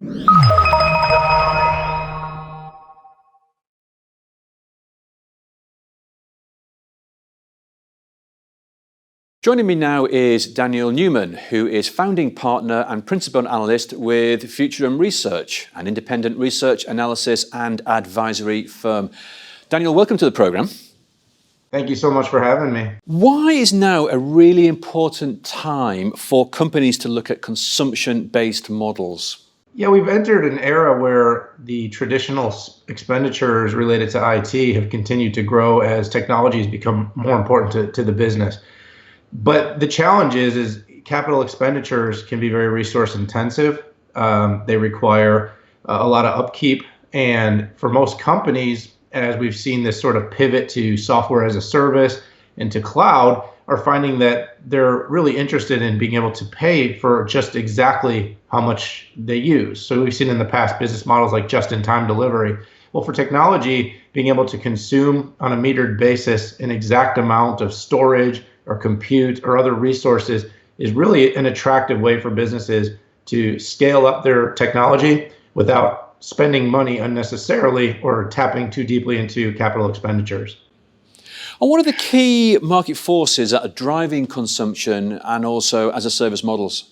Joining me now is Daniel Newman, who is founding partner and principal analyst with Futurum Research, an independent research, analysis and advisory firm. Daniel, welcome to the program. Thank you so much for having me. Why is now a really important time for companies to look at consumption-based models? Yeah, we've entered an era where the traditional expenditures related to IT have continued to grow as technologies become more important to the business. But the challenge is capital expenditures can be very resource intensive. They require a lot of upkeep. And for most companies, as we've seen this sort of pivot to software as a service and to cloud, are finding that they're really interested in being able to pay for just exactly how much they use. So we've seen in the past business models like just-in-time delivery. Well, for technology, being able to consume on a metered basis an exact amount of storage or compute or other resources is really an attractive way for businesses to scale up their technology without spending money unnecessarily or tapping too deeply into capital expenditures. And what are the key market forces that are driving consumption and also as a service models?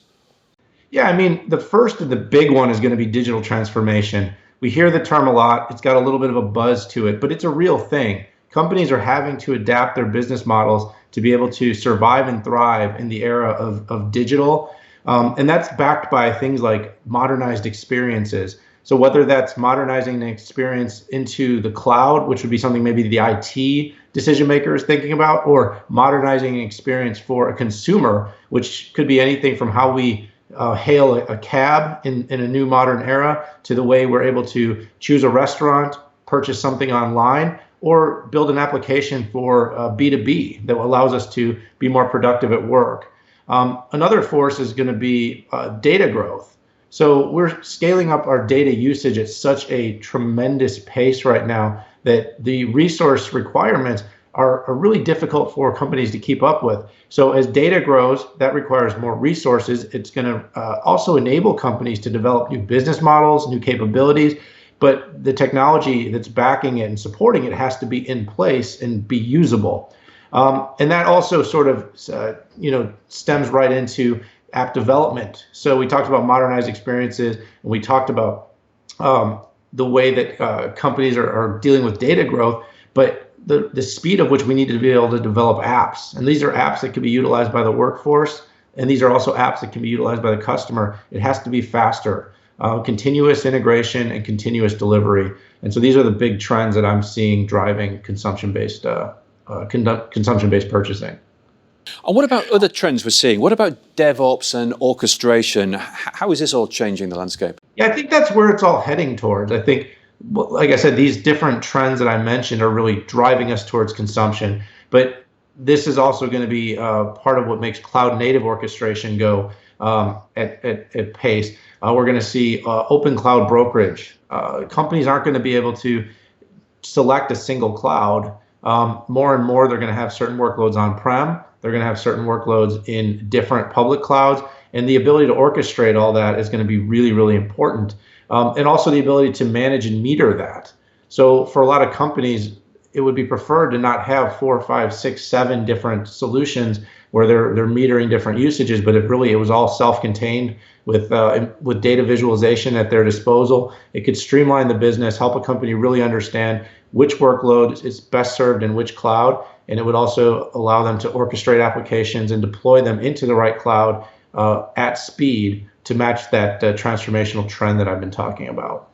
Yeah, I mean, the first and the big one is going to be digital transformation. We hear the term a lot. It's got a little bit of a buzz to it, but it's a real thing. Companies are having to adapt their business models to be able to survive and thrive in the era of digital. And that's backed by things like modernized experiences. So whether that's modernizing the experience into the cloud, which would be something maybe the IT decision maker is thinking about, or modernizing an experience for a consumer, which could be anything from how we hail a cab in a new modern era to the way we're able to choose a restaurant, purchase something online, or build an application for B2B that allows us to be more productive at work. Another force is going to be data growth. So we're scaling up our data usage at such a tremendous pace right now that the resource requirements are really difficult for companies to keep up with. So as data grows, that requires more resources. It's going to also enable companies to develop new business models, new capabilities, but the technology that's backing it and supporting it has to be in place and be usable. And that also sort of stems right into app development. So we talked about modernized experiences, and we talked about the way that companies are dealing with data growth, but the speed of which we need to be able to develop apps. And these are apps that can be utilized by the workforce, and these are also apps that can be utilized by the customer. It has to be faster. Continuous integration and continuous delivery. And so these are the big trends that I'm seeing driving consumption-based purchasing. And what about other trends we're seeing? What about DevOps and orchestration? How is this all changing the landscape? Yeah, I think that's where it's all heading towards. I think, like I said, these different trends that I mentioned are really driving us towards consumption. But this is also going to be part of what makes cloud native orchestration go at pace. We're going to see open cloud brokerage. Companies aren't going to be able to select a single cloud. More and more, they're going to have certain workloads on-prem. They're going to have certain workloads in different public clouds. And the ability to orchestrate all that is going to be really, really important. And also the ability to manage and meter that. So for a lot of companies, it would be preferred to not have 4, 5, 6, 7 different solutions where they're metering different usages, but it was all self-contained with data visualization at their disposal. It could streamline the business, help a company really understand which workload is best served in which cloud, and it would also allow them to orchestrate applications and deploy them into the right cloud at speed to match that transformational trend that I've been talking about.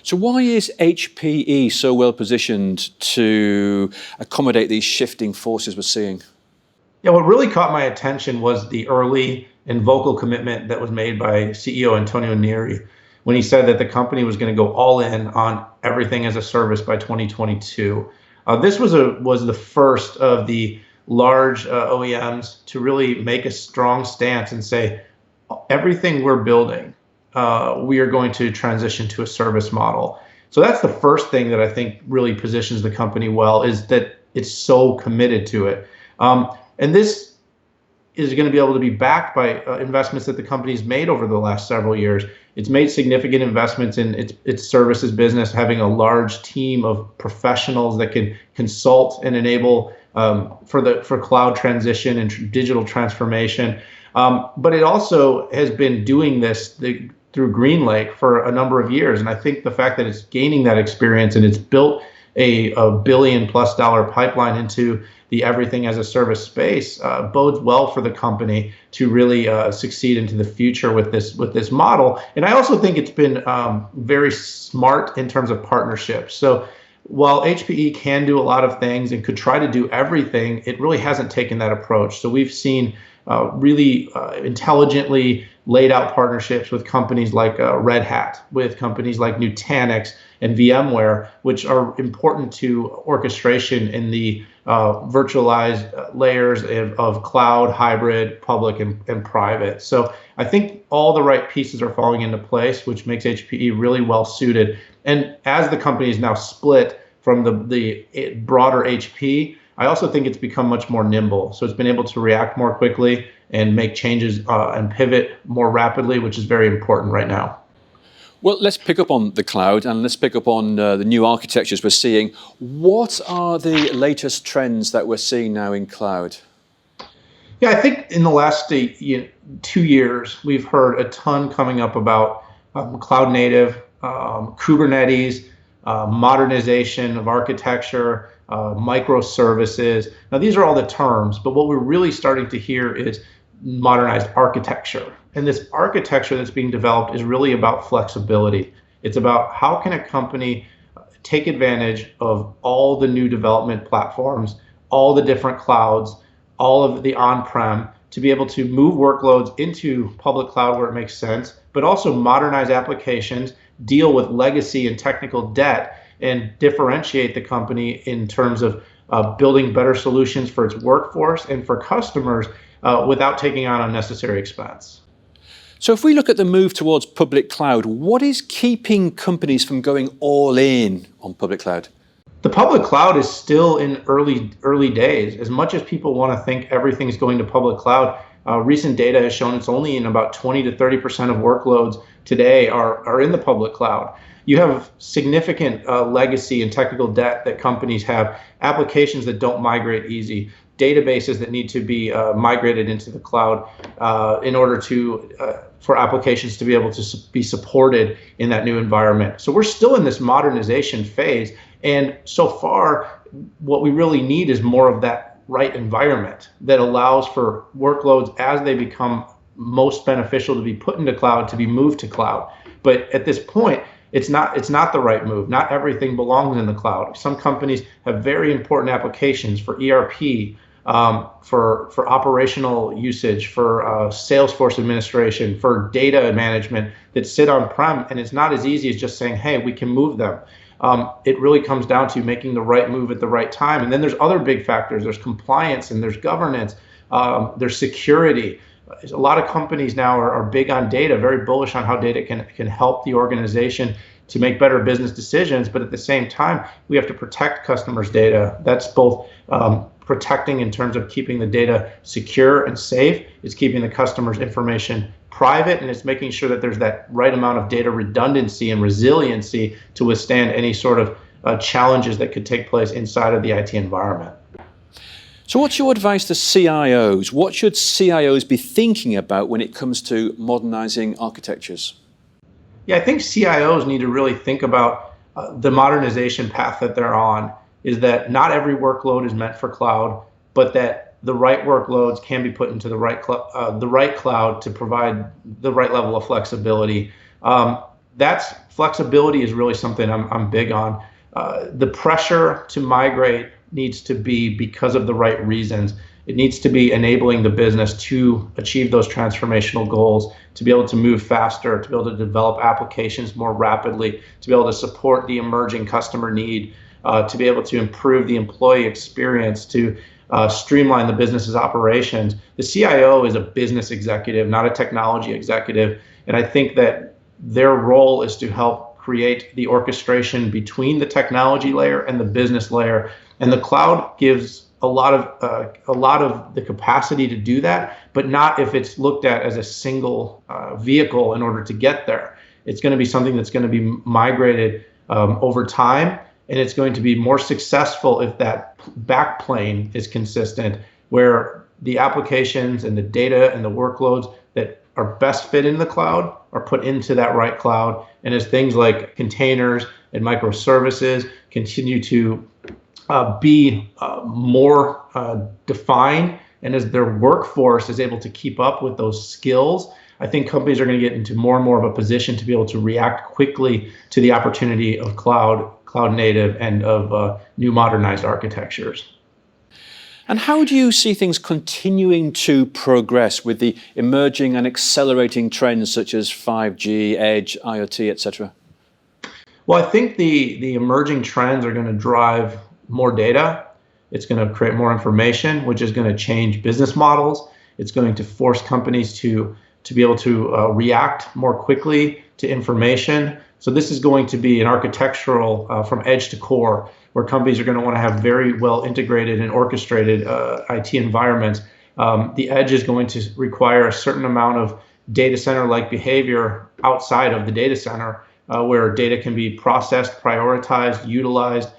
So why is HPE so well positioned to accommodate these shifting forces we're seeing? Yeah, what really caught my attention was the early and vocal commitment that was made by CEO Antonio Neri when he said that the company was going to go all in on everything as a service by 2022. This was the first of the large OEMs to really make a strong stance and say, everything we're building, we are going to transition to a service model. So that's the first thing that I think really positions the company well, is that it's so committed to it. And this is going to be able to be backed by investments that the company's made over the last several years. It's made significant investments in its services business, having a large team of professionals that can consult and enable for cloud transition and digital transformation. But it also has been doing this through GreenLake for a number of years. And I think the fact that it's gaining that experience and it's built a $1 billion+ pipeline into the everything as a service space bodes well for the company to really succeed into the future with this model. And I also think it's been very smart in terms of partnerships. So while HPE can do a lot of things and could try to do everything, it really hasn't taken that approach. So we've seen really intelligently laid out partnerships with companies like Red Hat, with companies like Nutanix and VMware, which are important to orchestration in the virtualized layers of cloud, hybrid, public, and private. So I think all the right pieces are falling into place, which makes HPE really well suited. And as the company is now split from the broader HP, I also think it's become much more nimble. So it's been able to react more quickly and make changes and pivot more rapidly, which is very important right now. Well, let's pick up on the cloud and let's pick up on the new architectures we're seeing. What are the latest trends that we're seeing now in cloud? Yeah, I think in the last 2 years, we've heard a ton coming up about cloud native, Kubernetes, modernization of architecture, microservices. Now, these are all the terms, but what we're really starting to hear is modernized architecture. And this architecture that's being developed is really about flexibility. It's about how can a company take advantage of all the new development platforms, all the different clouds, all of the on-prem, to be able to move workloads into public cloud where it makes sense, but also modernize applications, deal with legacy and technical debt, and differentiate the company in terms of building better solutions for its workforce and for customers without taking on unnecessary expense. So if we look at the move towards public cloud, what is keeping companies from going all in on public cloud? The public cloud is still in early days. As much as people want to think everything's going to public cloud, recent data has shown it's only in about 20 to 30% of workloads today are in the public cloud. You have significant legacy and technical debt that companies have, applications that don't migrate easy, databases that need to be migrated into the cloud in order for applications to be able to be supported in that new environment. So we're still in this modernization phase. And so far, what we really need is more of that right environment that allows for workloads as they become most beneficial to be put into cloud, to be moved to cloud. But at this point, it's not the right move. Not everything belongs in the cloud. Some companies have very important applications for ERP, for operational usage, for Salesforce administration, for data management that sit on-prem, and it's not as easy as just saying, hey, we can move them. It really comes down to making the right move at the right time. And then there's other big factors. There's compliance and there's governance, there's security. A lot of companies now are big on data, very bullish on how data can help the organization to make better business decisions. But at the same time, we have to protect customers' data. That's both protecting in terms of keeping the data secure and safe. It's keeping the customer's information private, and it's making sure that there's that right amount of data redundancy and resiliency to withstand any sort of challenges that could take place inside of the IT environment. So what's your advice to CIOs? What should CIOs be thinking about when it comes to modernizing architectures? Yeah, I think CIOs need to really think about the modernization path that they're on, is that not every workload is meant for cloud, but that the right workloads can be put into the right cloud to provide the right level of flexibility. That's flexibility is really something I'm big on. The pressure to migrate needs to be because of the right reasons. It needs to be enabling the business to achieve those transformational goals, to be able to move faster, to be able to develop applications more rapidly, to be able to support the emerging customer need, to be able to improve the employee experience, to streamline the business's operations. The CIO is a business executive, not a technology executive. And I think that their role is to help create the orchestration between the technology layer and the business layer. And the cloud gives a lot of the capacity to do that, but not if it's looked at as a single vehicle in order to get there. It's going to be something that's going to be migrated over time, and it's going to be more successful if that backplane is consistent, where the applications and the data and the workloads that are best fit in the cloud are put into that right cloud. And as things like containers and microservices continue to be more defined, and as their workforce is able to keep up with those skills, I think companies are going to get into more and more of a position to be able to react quickly to the opportunity of cloud native, and of new modernized architectures. And how do you see things continuing to progress with the emerging and accelerating trends such as 5G, edge, IoT, etc.? Well, I think the emerging trends are going to drive more data. It's going to create more information, which is going to change business models. It's going to force companies to be able to react more quickly to information. So this is going to be an architectural from edge to core, where companies are going to want to have very well integrated and orchestrated IT environments. The edge is going to require a certain amount of data center-like behavior outside of the data center, where data can be processed, prioritized, utilized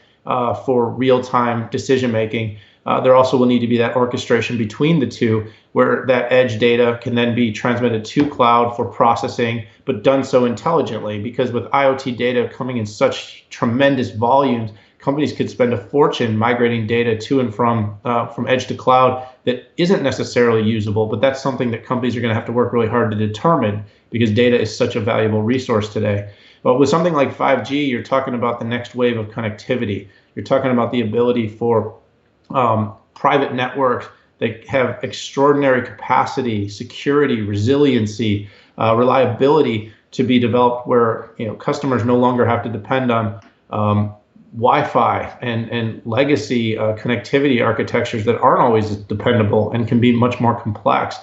for real-time decision-making. There also will need to be that orchestration between the two, where that edge data can then be transmitted to cloud for processing, but done so intelligently. Because with IoT data coming in such tremendous volumes, companies could spend a fortune migrating data to and from edge to cloud that isn't necessarily usable. But that's something that companies are going to have to work really hard to determine, because data is such a valuable resource today. But with something like 5G, you're talking about the next wave of connectivity. You're talking about the ability for private networks that have extraordinary capacity, security, resiliency, reliability to be developed, where customers no longer have to depend on Wi-Fi and legacy connectivity architectures that aren't always dependable and can be much more complex.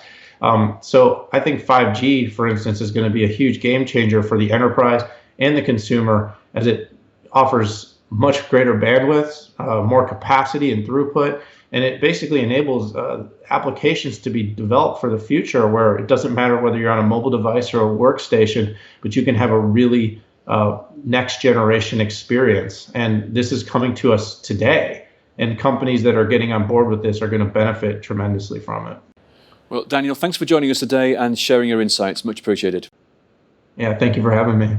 So I think 5G, for instance, is going to be a huge game changer for the enterprise and the consumer, as it offers much greater bandwidth, more capacity and throughput, and it basically enables applications to be developed for the future, where it doesn't matter whether you're on a mobile device or a workstation, but you can have a really next generation experience. And this is coming to us today, and companies that are getting on board with this are going to benefit tremendously from it. Well, Daniel, thanks for joining us today and sharing your insights. Much appreciated. Yeah, thank you for having me.